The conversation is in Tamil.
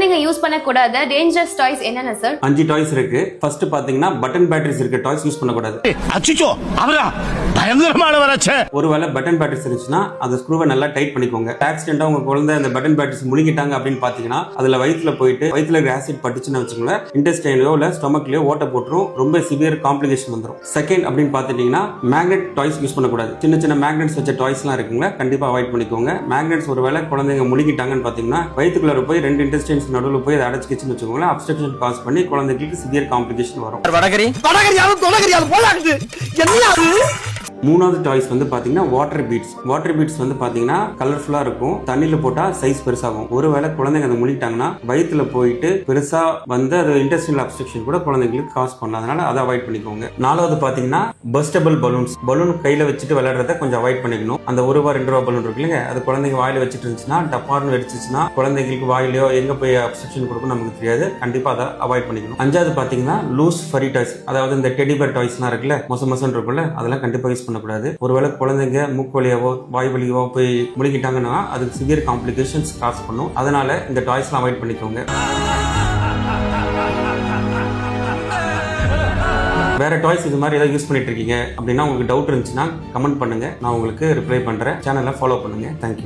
குழந்தைங்க யூஸ் பண்ணக்கூடாத டேஞ்சரஸ் டாய்ஸ் என்னென்ன சார்? 5 டாய்ஸ் இருக்கு. ஃபர்ஸ்ட் பாத்தீங்கன்னா பட்டன் பேட்டரிஸ் இருக்க டாய்ஸ் யூஸ் பண்ணக்கூடாது. அச்சோ அவரா பயங்கரமான வராச்சே. ஒருவேளை பட்டன் பேட்டரிஸ் இருந்துச்சுன்னா அந்த ஸ்க்ரூவை நல்லா டைட் பண்ணிக்கோங்க. ஆக்சிடென்ட்டா உங்க குழந்தை அந்த பட்டன் பேட்டரிஸ் முழுங்கிட்டாங்க அப்படின்னு பாத்தீங்கன்னா அதுல வயிற்றுல போயிட்டு வயிற்றுல இருக்க ஆசிட் பட்டுச்சுன்னு வச்சுக்கோங்களேன், இன்டெஸ்டைன்லயோ இல்ல ஸ்டொமக்லயோ ஓட்ட போட்டுரும், ரொம்ப சிவியர் காம்ப்ளிகேஷன் வந்துடும். செகண்ட் அப்படின்னு பாத்துட்டீங்கன்னா மேக்னெட் டாய்ஸ் யூஸ் பண்ணக்கூடாது. சின்ன சின்ன மேக்னெட்ஸ் வச்ச டாய்ஸ்லாம் இருக்குங்களா, கண்டிப்பா அவாய்ட் பண்ணிக்கோங்க. மேக்னெட்ஸ் ஒருவேளை குழந்தைங்க முழுங்கிட்டாங்கன்னு பாத்தீங்கன்னா வயிற்றுக்குள்ள போய் 2 இன்டெஸ்டைன்ஸ் நடுவில் போய் அதை அடைச்சிக்கிச்சுன்னு வச்சுக்கோங்களேன், அப்ஸ்ட்ரக்ஷன் காஸ் பண்ணி குழந்தைகளுக்கு சிவியர் காம்ப்ளிகேஷன் வரும். மூணாவது டாய்ஸ் வந்து பாத்தீங்கன்னா வாட்டர் பீட்ஸ். வாட்டர் பீட்ஸ் வந்து பாத்தீங்கன்னா கலர்ஃபுல்லா இருக்கும், தண்ணியில போட்டா சைஸ் பெருசாகும். ஒருவேளை குழந்தைங்க அதை முழிட்டாங்கன்னா வயிற்றுல போயிட்டு பெருசா வந்து அது இன்டெஸ்டைனல் அப்ஸ்ட்ரக்ஷன் கூட குழந்தைங்களுக்கு காஸ் பண்ணலாம். அதனால அதை அவாய்ட் பண்ணிக்கோங்க. நாலாவது பாத்தீங்கன்னா பர்ஸ்டபிள் பலூன்ஸ். பலூன் கையில வச்சுட்டு விளையாடுறத கொஞ்சம் அவாய்ட் பண்ணிக்கணும். அந்த ₹1 பலூன் இருக்கு இல்லைங்க, அது குழந்தைங்க வாயில வச்சுட்டு இருந்துச்சுன்னா டப்பார்னு வெடிச்சிச்சுன்னா குழந்தைங்களுக்கு வாயிலையோ எங்க போய் அப்ஸ்ட்ரக்ஷன் கொடுக்கும் நமக்கு தெரியாது. கண்டிப்பா அதை அவாய்ட் பண்ணிக்கணும். அஞ்சாவது பாத்தீங்கன்னா லூஸ் ஃபரி டாய்ஸ், அதாவது இந்த டெடி பேர் டாய்ஸ்லாம் இருக்குல்ல, மொசம் இருக்குல்ல, அதெல்லாம் கண்டிப்பா யூஸ் பண்ணக்கூடாது. ஒருவேளை குழந்தைங்க மூக்கு வழியாவோ வாய் வழியாவோ போய் முழுகிட்டாங்கன்னா அதுக்கு சிவியர் காம்ப்ளிகேஷன்ஸ் காஸ் பண்ணும். அதனால இந்த டாய்ஸ்லாம் அவாய்ட் பண்ணிக்கோங்க. வேற டாய்ஸ் இது மாதிரி ஏதாவது யூஸ் பண்ணிட்டு இருக்கீங்க அப்படின்னா உங்களுக்கு டவுட் இருந்துச்சுன்னா கமெண்ட் பண்ணுங்க, நான் உங்களுக்கு ரிப்ளை பண்றேன். சேனலை ஃபாலோ பண்ணுங்க. தேங்க்யூ.